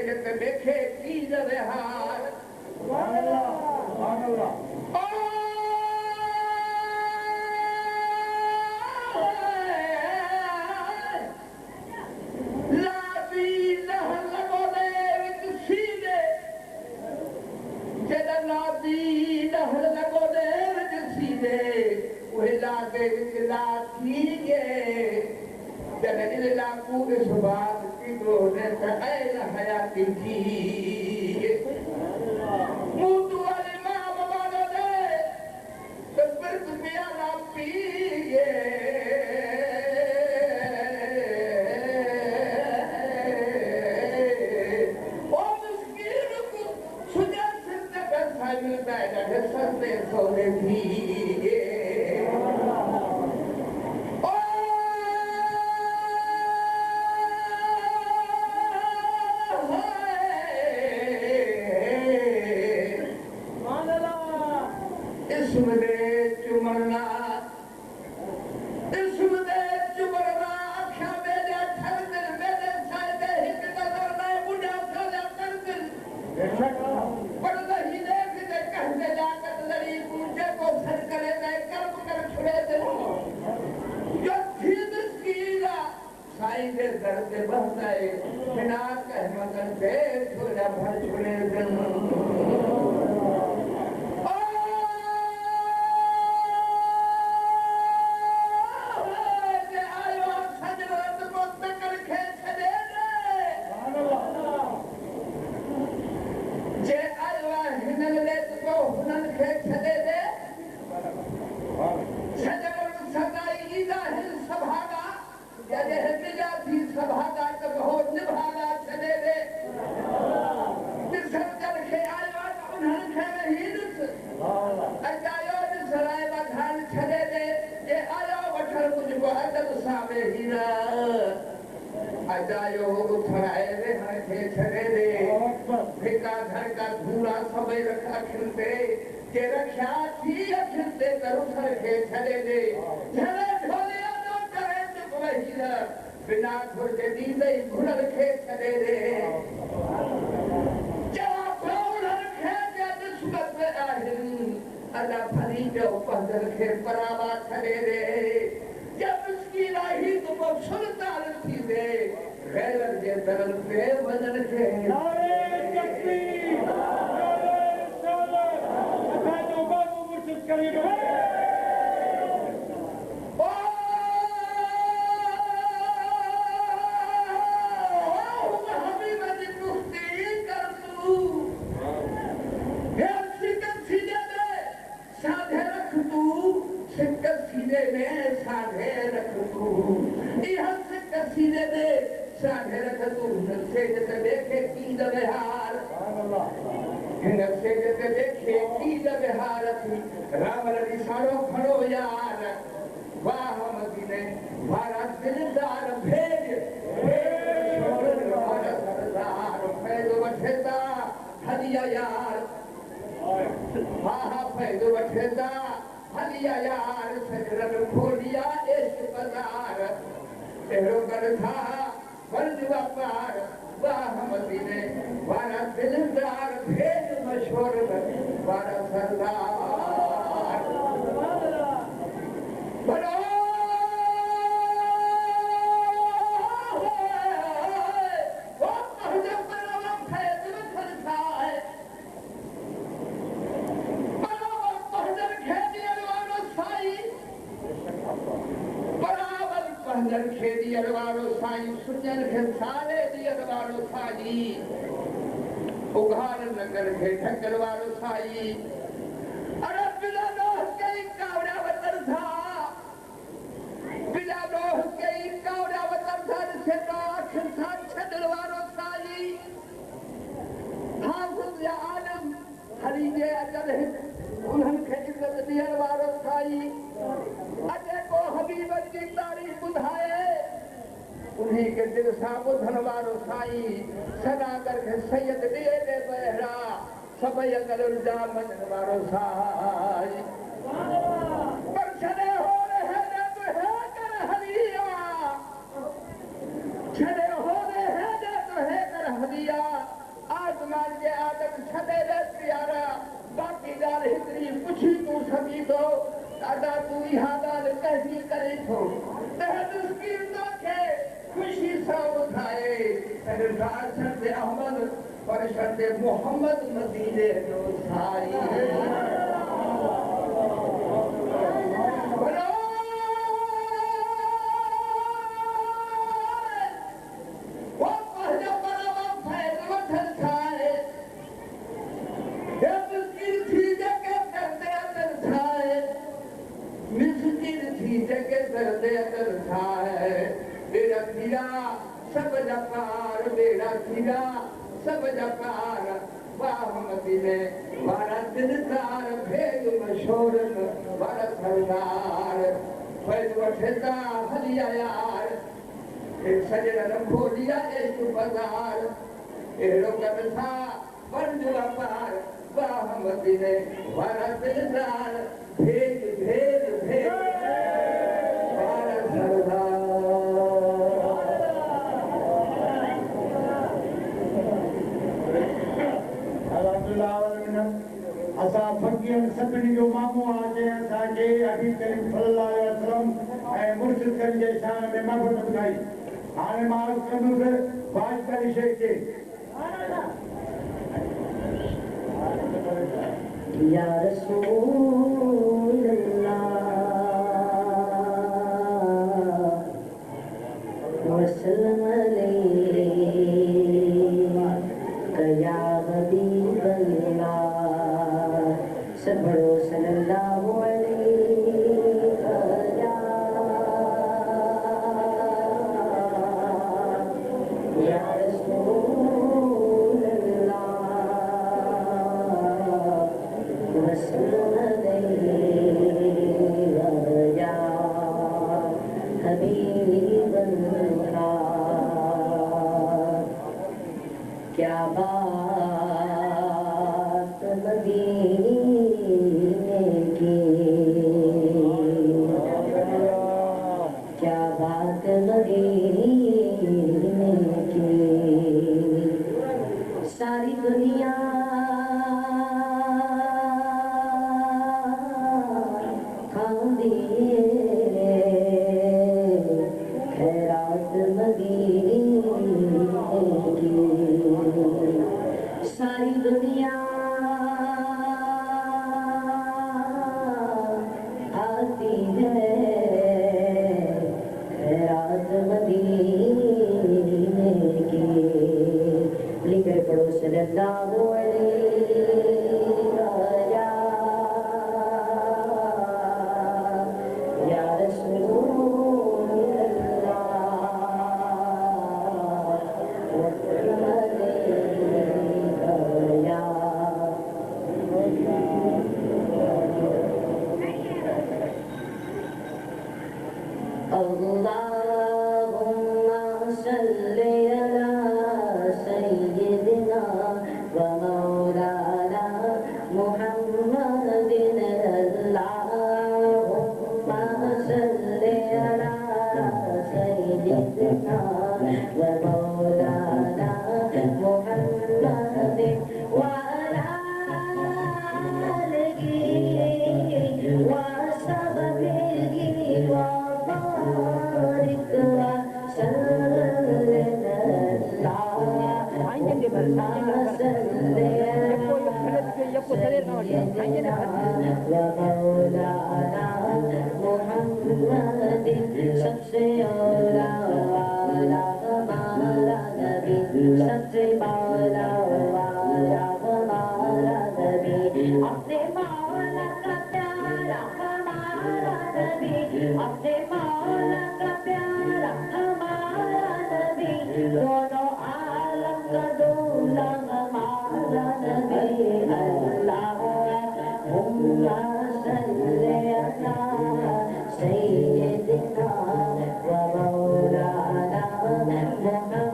जत देखे की व्यवहार हयाती थी मुंह वाले माँ बाबा ने तो फिर दुनिया ना पिए और मुश्किल को सुझा सकता पैसा मिलता है सस्ते सोने भी उन्हीं के दिल साबु धनवारो साई सदागर के सैयद दे दे बहरा सब अगर उल्टा मन वारो साई पर छड़े हो रहे ने तो है कर हरिया छड़े हो रहे ने तो है कर हरिया हलिया आसमान के आदम छदे रे प्यारा बाकी गाल हितरी पुछी तू सभी तो दादा तू इहा गाल कहनी करे थो तहदुस्की तोखे खुशी सां उठाए सरदार शर्द अहमद पर शर्द मोहम्मद मदीने जो साई सब जकार बेड़ा खीरा सब जकार बाहमती में वारा दिलदार भेद मशहूर वारा सरदार फैज वठेता हलिया यार एक सजन खोलिया एक बाजार एड़ो कदसा बंजुआ पार बाहमती में वारा दिलदार भेद भेद भेद वारा सरदार असां फकीर सभिनी जो मामो आहे जंहिं असांखे हबीब करीम सल्लल्लाहु अलैहि वसल्लम ऐं मुर्शिदनि जे शान में महबत ॿुधाई हाणे मां अर्ज़ु कंदुसि वाजपेयी शेख खे या रसूल अल्लाह वसल्लम या हबीब अल्लाह सब पढ़ो सल्लल्लाहु अलैहि या रसूल अल्लाह वसल्लम या हबीब अल्लाह क्या बात मदीने की क्या बात मदीने की सारी दुनिया खांदी खैरात मदीने की सारी दुनिया आती है खैरात मदीने की लिखे पढ़ो सल्लल्लाहु अलैहि या रसूल अल्लाहुम्मा सल्ली अला सय्यिदिना व मौलाना मुहम्मदिन अल्लाहुम्मा सल्ली अला सय्यिदिना व मौलाना मुहम्मदिन व अला आलिहि व सहबिहि व सबसे औला वाला हमारा नबी सबसे मौला वाला हमारा नबी अपने मौला का प्यारा हमारा नबी अपने मौला का प्यारा हमारा नबी दोनों आलम का दूल्हा हमारा नबी अल्लाहुम्मा सल्ली अला सय्यिदिना व मौलाना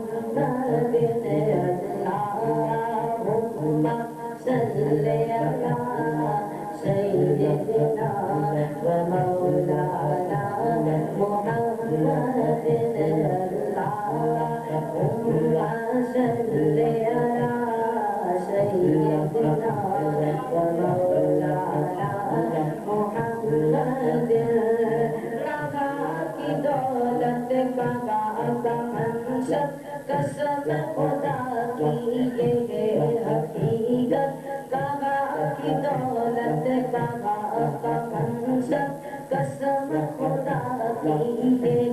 मुहम्मदिन अल्लाहुम्मा सल्ली अला सय्यिदिना व मौलाना मुहम्मदिन अल्लाहुम्मा सल्ली कसम खुदा की ये हकीकत, काबा की दौलत, काबा का मनसब, कसम खुदा की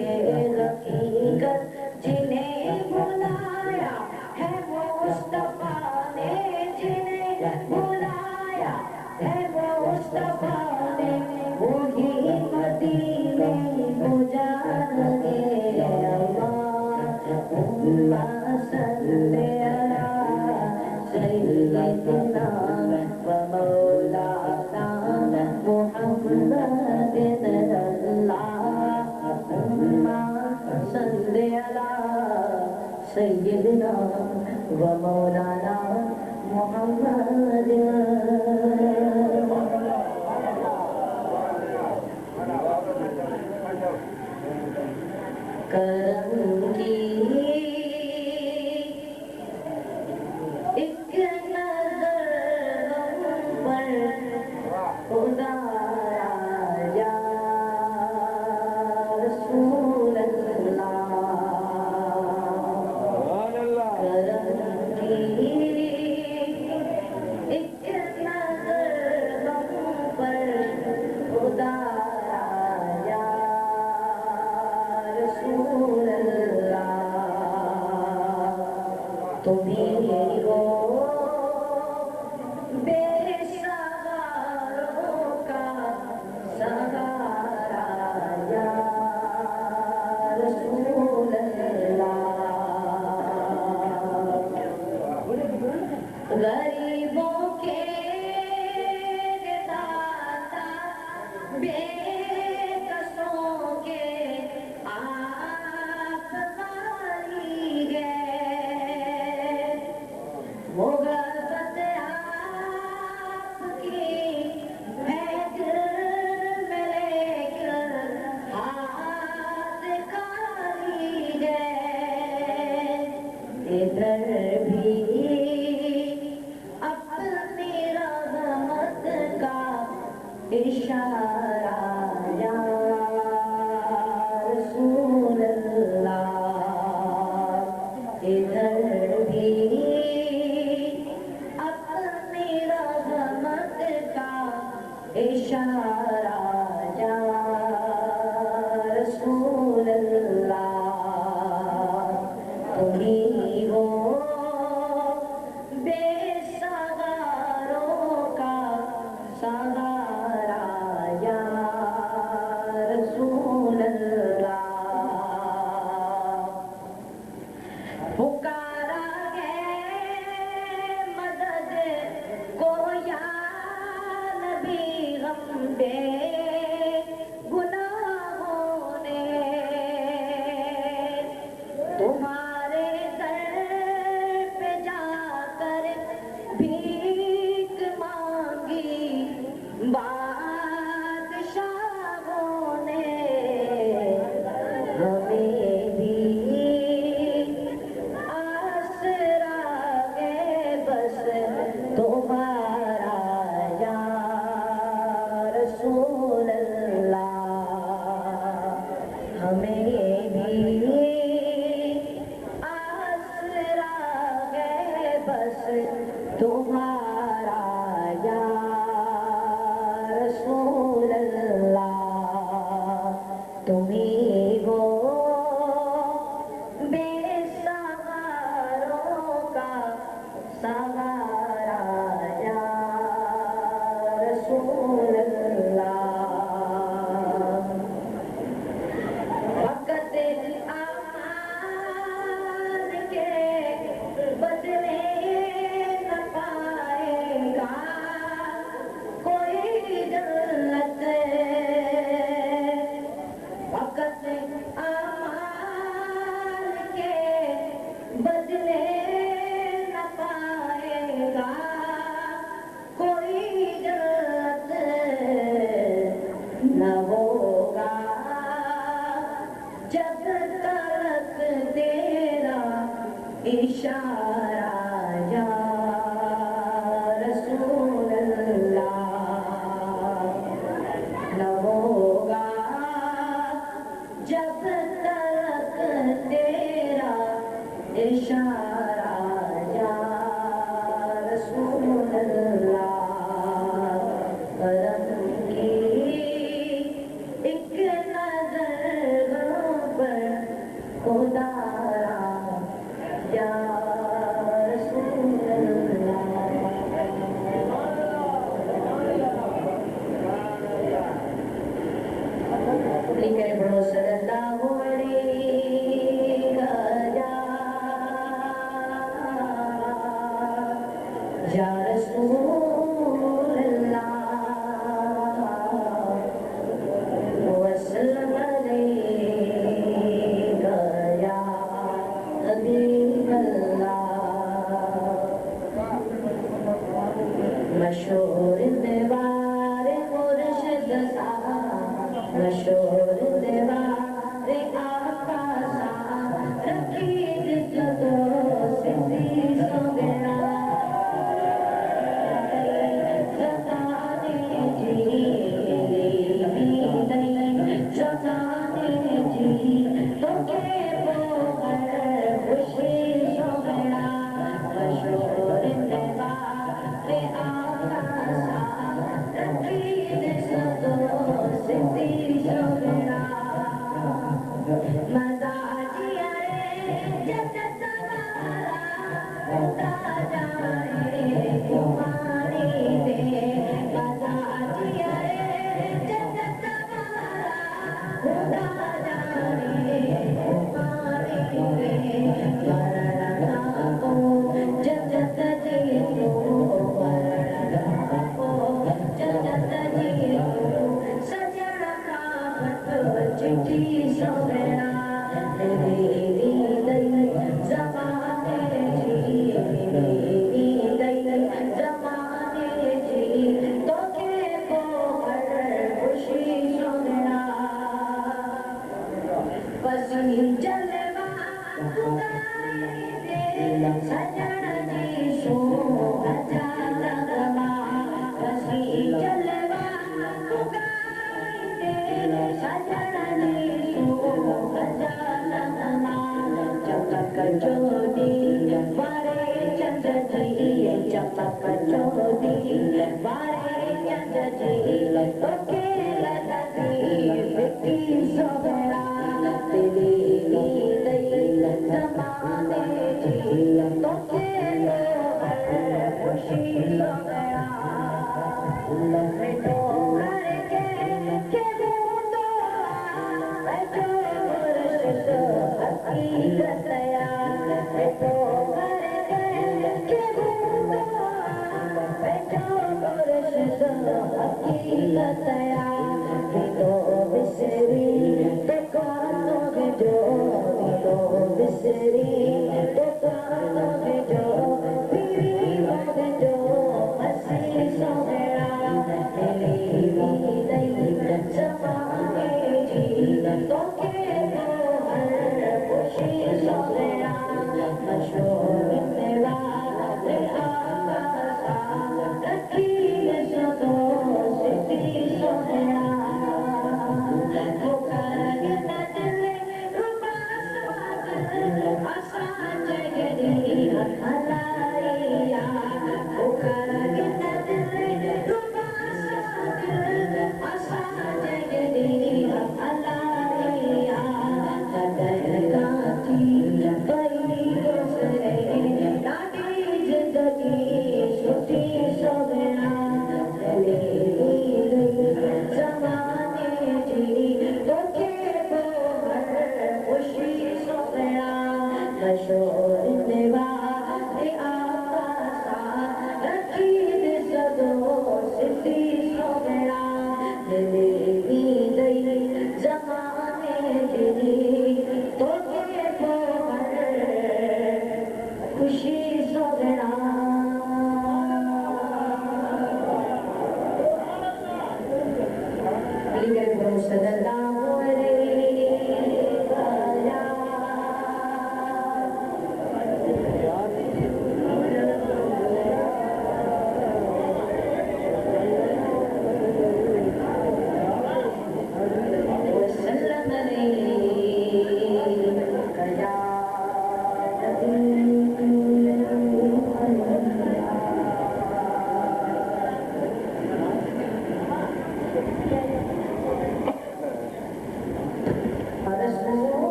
ये हकीकत, जिन्हें बुलाया है मुस्तफा ने, जिन्हें बुलाया है मुस्तफा ने, वही मदीने को जाने अल्लाहुम्मा सल्ली अला सय्यिदिना व मौलाना मुहम्मदिन अल्लाहुम्मा सल्ली अला सय्यिदिना व मौलाना मुहम्मदिन। करम की एक नजर हम पर खुदाया या रसूल अल्लाह, करम की एक नजर हम पर खुदाया या रसूल अल्लाह, तुम्हीं हो बेसहारों का सहारा या रसूल अल्लाह, गरीबों के दाता, बेकसों के आप वाली है, वो गरबत आपकी है दिल में लेकर हाथ खाली है, इधर भी अपनी रहमत का इशारा या रसूल अल्लाह, इधर भी अपनी रहमत का इशारा या रसूल अल्लाह, तुम्हीं हो बेसहारों का सहारा या रसूल अल्लाह, पुकारा है मदद को या नबी गम दे गुनाहों ने, तुम्हारे दर पे जाकर भीख मांगी बादशाहों ने, हमें भी आसरा है बस तुम्हारा या रसूल अल्लाह, हमें भी आसरा है बस तुम्हारा या रसूल अल्लाह, तुम्हीं हो बेसहारों का सहारा या रसूल अल्लाह, वक़्त आमान के बदले न पाएगा कोई जन्नत, वक़्त आमान के बदले न पाएगा कोई जन्नत, न होगा जब तक तेरा इशारा या रसूल अल्लाह, न होगा जब तक तेरा इशारा राजा रसूल अल्लाह करम की एक नजर पर खुदा राजा रसूल अल्लाह लिखे बड़ो सल्लल्लाहु अलैहि या रसूल अल्लाह वसल्लम अलैका या हबीब अल्लाह मशहूर दीवार मुर्शिद साहब मशहूर दीवार आका साहब रखी जितो सिद्धि सोगरा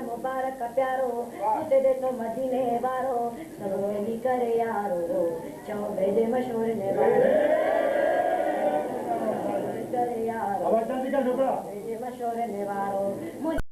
मुबारक प्यारो तेरे तो मदीने वारो सब मिली करे यारो चौ भेजे मशहूर ने करे यारो भेजे मशहूर ने वारो